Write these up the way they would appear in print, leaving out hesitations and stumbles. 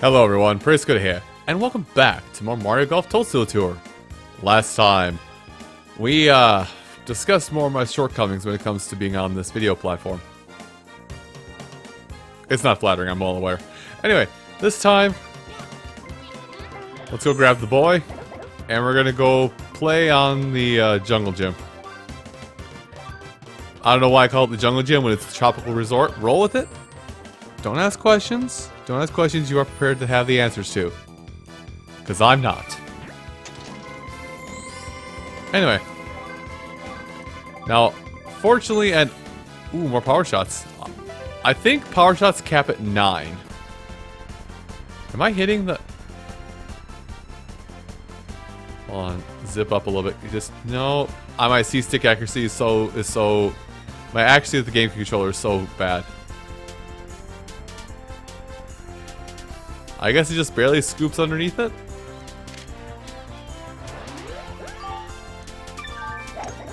Hello everyone, Praise Good here, and welcome back to more Mario Golf Toadstool Tour. Last time, we discussed more of my shortcomings when it comes to being on this video platform. It's not flattering, I'm well aware. Anyway, this time, let's go grab the boy, and we're gonna go play on the jungle gym. I don't know why I call it the jungle gym when it's a tropical resort. Roll with it. Don't ask questions. Don't ask questions you are prepared to have the answers to. Because I'm not. Anyway. Now, fortunately, and... Ooh, more power shots. I think power shots cap at 9. Am I hitting the... Hold on. Zip up a little bit. You just... No. My C-stick accuracy is so... My accuracy with the game controller is so bad. I guess he just barely scoops underneath it.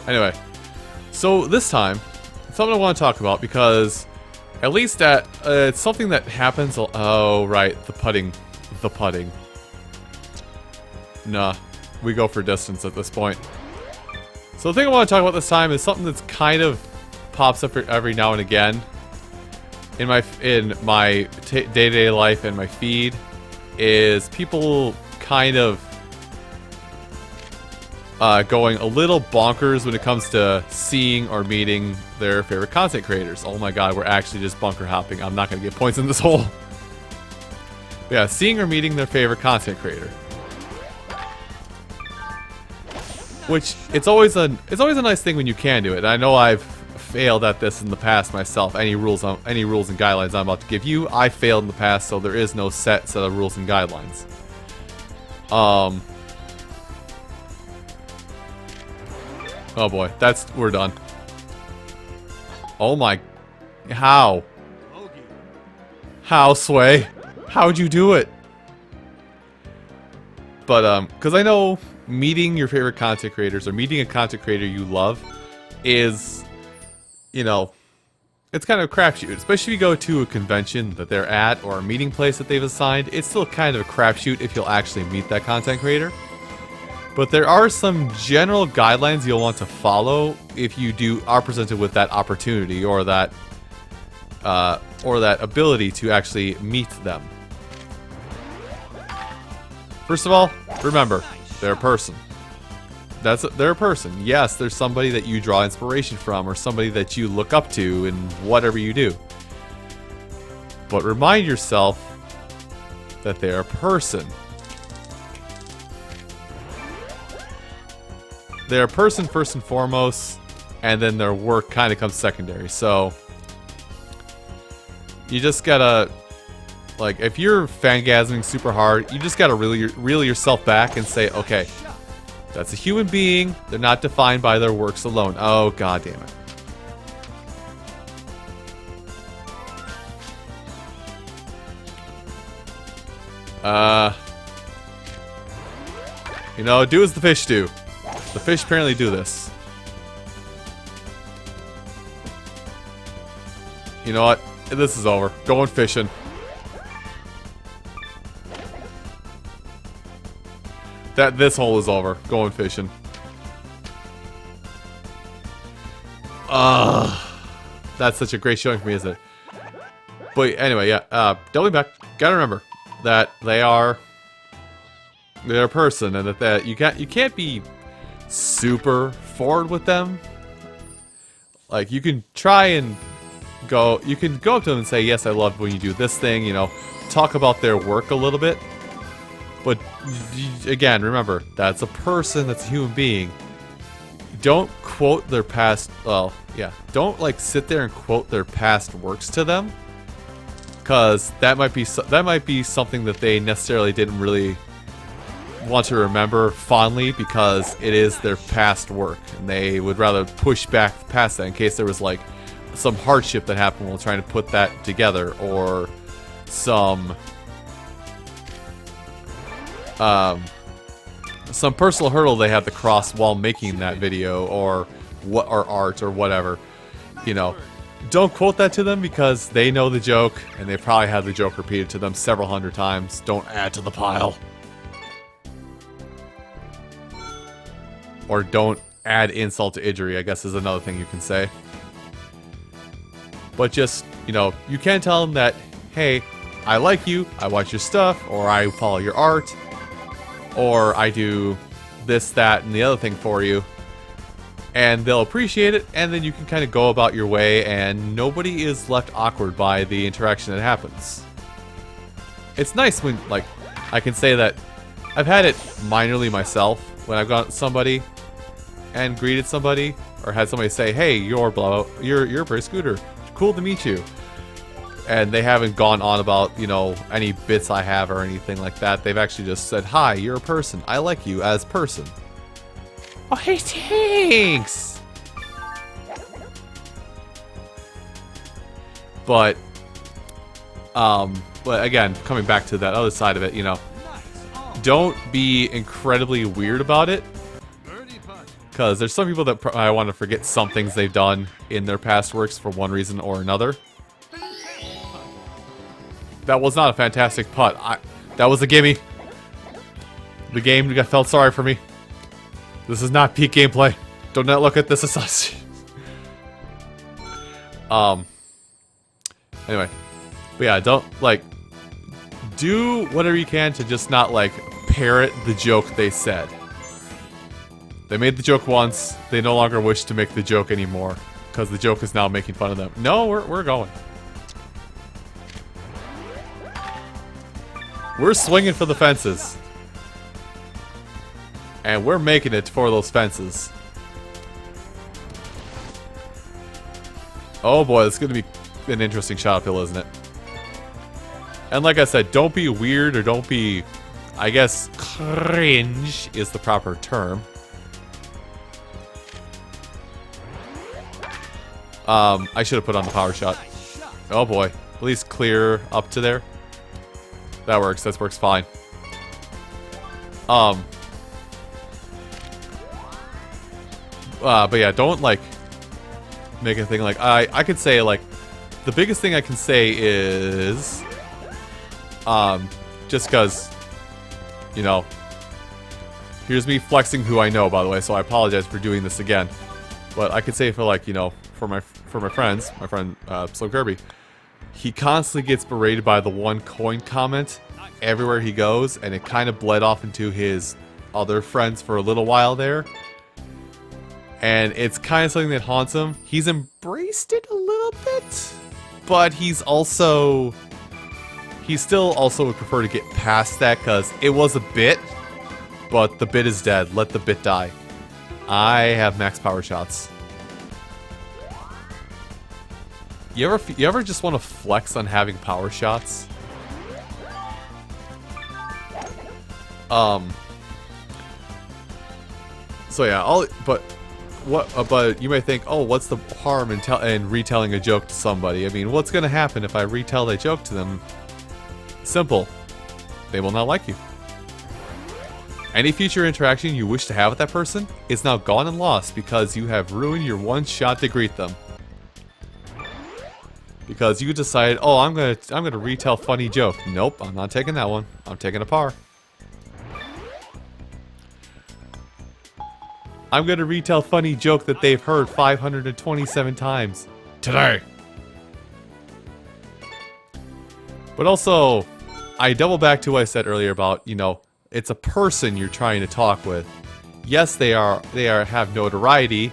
Anyway, so this time, something I want to talk about because at least it's something that happens. Oh, right, the putting. Nah, we go for distance at this point. So the thing I want to talk about this time is something that's kind of pops up every now and again. In my day-to-day life and my feed is people kind of going a little bonkers when it comes to seeing or meeting their favorite content creators. Oh my god, we're actually just bunker hopping. I'm not going to get points in this hole. Yeah, seeing or meeting their favorite content creator. Which, it's always a nice thing when you can do it. And I know I've failed at this in the past myself. Any rules and guidelines I'm about to give you, I failed in the past, so there is no set of rules and guidelines. Oh boy, we're done. Oh my, how, Sway? How'd you do it? But because I know meeting your favorite content creators or meeting a content creator you love is, you know, it's kind of a crapshoot. Especially if you go to a convention that they're at or a meeting place that they've assigned. It's still kind of a crapshoot if you'll actually meet that content creator. But there are some general guidelines you'll want to follow if you are presented with that opportunity or that ability to actually meet them. First of all, remember, they're a person. They're a person. Yes, there's somebody that you draw inspiration from or somebody that you look up to in whatever you do. But remind yourself that they're a person. They're a person first and foremost, and then their work kind of comes secondary. So, you just gotta, like, if you're fangasming super hard, you just gotta reel yourself back and say, okay, that's a human being. They're not defined by their works alone. Oh, god damn it. You know, do as the fish do. The fish apparently do this. You know what? This is over. Going fishing. This hole is over. Going fishing. That's such a great showing for me, isn't it? But anyway, yeah. Doubling back. Gotta remember that they're a person, and that you can't be super forward with them. Like, you can try and go. You can go up to them and say, "Yes, I love when you do this thing." You know, talk about their work a little bit. But, again, remember, that's a person, that's a human being. Don't quote their past, well, yeah, don't, like, sit there and quote their past works to them. Because that might be something that they necessarily didn't really want to remember fondly because it is their past work. And they would rather push back past that in case there was, like, some hardship that happened while trying to put that together. Or some personal hurdle they had to cross while making that video, or art or whatever. You know, Don't quote that to them because they know the joke and they probably had the joke repeated to them several hundred times. Don't add to the pile. Or don't add insult to injury, I guess is another thing you can say. But just, you know, you can tell them that, hey, I like you, I watch your stuff, or I follow your art, or I do this, that, and the other thing for you. And they'll appreciate it, and then you can kind of go about your way, and nobody is left awkward by the interaction that happens. It's nice when, like, I can say that I've had it minorly myself, when I've gone somebody and greeted somebody, or had somebody say, hey, you're a pretty scooter, cool to meet you. And they haven't gone on about, you know, any bits I have or anything like that. They've actually just said, hi, you're a person, I like you as person. Oh, hey, thanks! But again, coming back to that other side of it, you know, don't be incredibly weird about it. Because there's some people that I want to forget some things they've done in their past works for one reason or another. That was not a fantastic putt. That was a gimme. The game felt sorry for me. This is not peak gameplay. Do not look at this as us. Anyway. But yeah, don't, like, do whatever you can to just not, like, parrot the joke they said. They made the joke once. They no longer wish to make the joke anymore. Because the joke is now making fun of them. No, we're going. We're swinging for the fences. And we're making it for those fences. Oh boy, this is going to be an interesting shot uphill, isn't it? And like I said, don't be weird or don't be, I guess, cringe is the proper term. I should have put on the power shot. Oh boy, at least clear up to there. That works, that works fine. But yeah, don't, like, make a thing like, I could say, like, the biggest thing I can say is, just cause, you know, here's me flexing who I know, by the way, so I apologize for doing this again. But I could say for, like, you know, for my friends, my friend, Slow Kirby, he constantly gets berated by the one coin comment everywhere he goes, and it kind of bled off into his other friends for a little while there. And it's kind of something that haunts him. He's embraced it a little bit, but he's still also would prefer to get past that because it was a bit, but the bit is dead. Let the bit die. I have max power shots. You ever just want to flex on having power shots? So yeah, but you may think, oh, what's the harm in retelling a joke to somebody? I mean, what's gonna happen if I retell that joke to them? Simple. They will not like you. Any future interaction you wish to have with that person is now gone and lost because you have ruined your one shot to greet them. Because you decided, oh, I'm gonna retell funny joke. Nope, I'm not taking that one. I'm taking a par. I'm gonna retell funny joke that they've heard 527 times today. But also, I double back to what I said earlier about, you know, it's a person you're trying to talk with. Yes, they have notoriety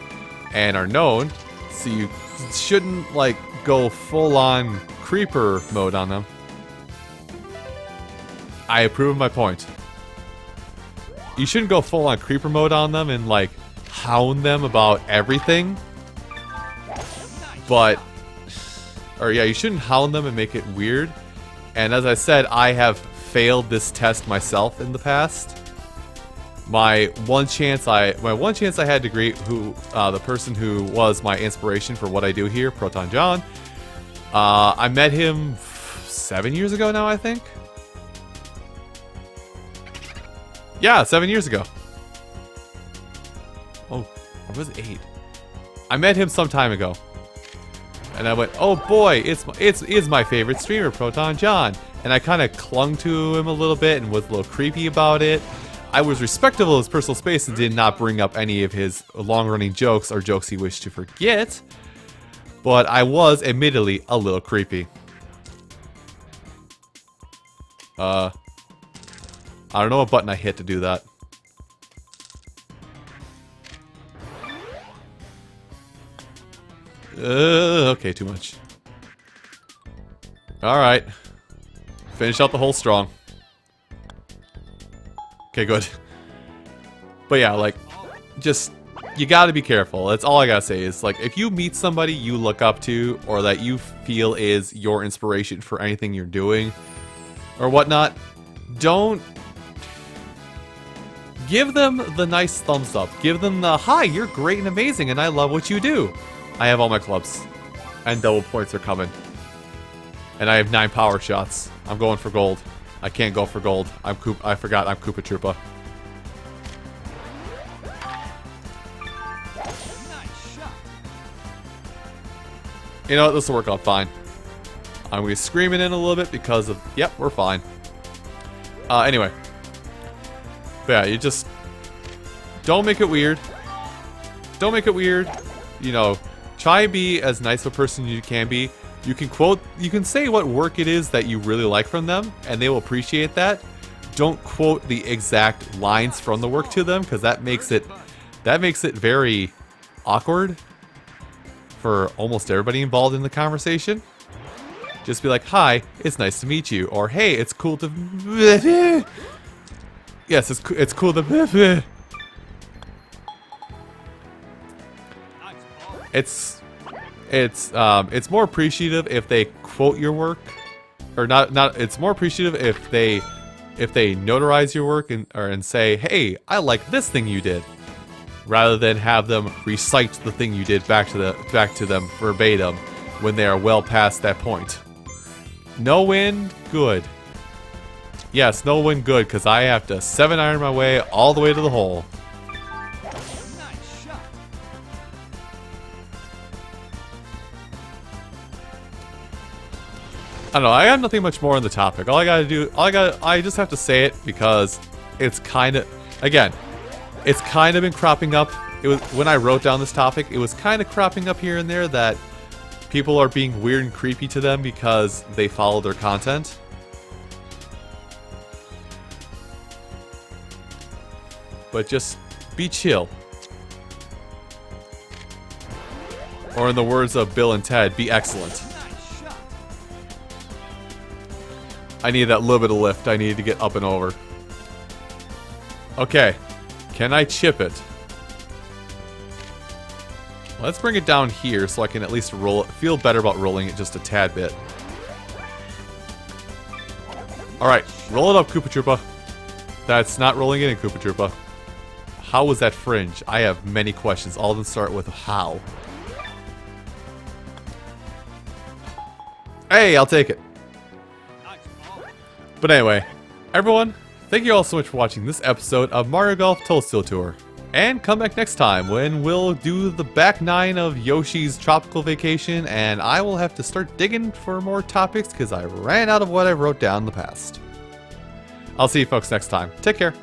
and are known, so you shouldn't, like, go full-on creeper mode on them. I approve of my point. You shouldn't go full-on creeper mode on them and, like, hound them about everything. You shouldn't hound them and make it weird. And as I said, I have failed this test myself in the past. My one chance I had to greet the person who was my inspiration for what I do here, Proton John. I met him 7 years ago now, I think. Yeah, 7 years ago. Oh, or was it 8? I met him some time ago. And I went, oh boy, it's my favorite streamer, Proton John. And I kind of clung to him a little bit and was a little creepy about it. I was respectful of his personal space and did not bring up any of his long-running jokes or jokes he wished to forget. But I was, admittedly, a little creepy. I don't know what button I hit to do that. Okay, too much. Alright. Finish out the hole strong. Okay, good. But yeah, like, just, you gotta be careful. That's all I gotta say is, like, if you meet somebody you look up to or that you feel is your inspiration for anything you're doing or whatnot, don't give them the nice thumbs up. Give them the, hi, you're great and amazing and I love what you do. I have all my clubs. And double points are coming. And I have 9 power shots. I'm going for gold. I can't go for gold. I forgot I'm Koopa Troopa. You know what? This will work out fine. I'm going to be screaming in a little bit because of... Yep, we're fine. Anyway. But yeah, you just... Don't make it weird. Don't make it weird. You know, try and be as nice a person as you can be. You can say what work it is that you really like from them, and they will appreciate that. Don't quote the exact lines from the work to them, because that makes it very awkward for almost everybody involved in the conversation. Just be like, hi, it's nice to meet you, or hey, it's cool to... Yes, it's cool to... It's more appreciative if they quote your work, or not. It's more appreciative if they notarize your work and say, "Hey, I like this thing you did," rather than have them recite the thing you did back to them verbatim when they are well past that point. No win, good. Yes, no win, good, because I have to 7-iron my way all the way to the hole. I don't know, I have nothing much more on the topic. I just have to say it because it's kind of, again, it's kind of been cropping up. It was, when I wrote down this topic, it was kind of cropping up here and there that people are being weird and creepy to them because they follow their content. But just be chill. Or in the words of Bill and Ted, be excellent. I need that little bit of lift. I need to get up and over. Okay. Can I chip it? Let's bring it down here so I can at least roll it. Feel better about rolling it just a tad bit. Alright. Roll it up, Koopa Troopa. That's not rolling it in, Koopa Troopa. How was that fringe? I have many questions. All of them start with how. Hey, I'll take it. But anyway, everyone, thank you all so much for watching this episode of Mario Golf Toadstool Tour. And come back next time when we'll do the back 9 of Yoshi's Tropical Vacation, and I will have to start digging for more topics because I ran out of what I wrote down in the past. I'll see you folks next time. Take care.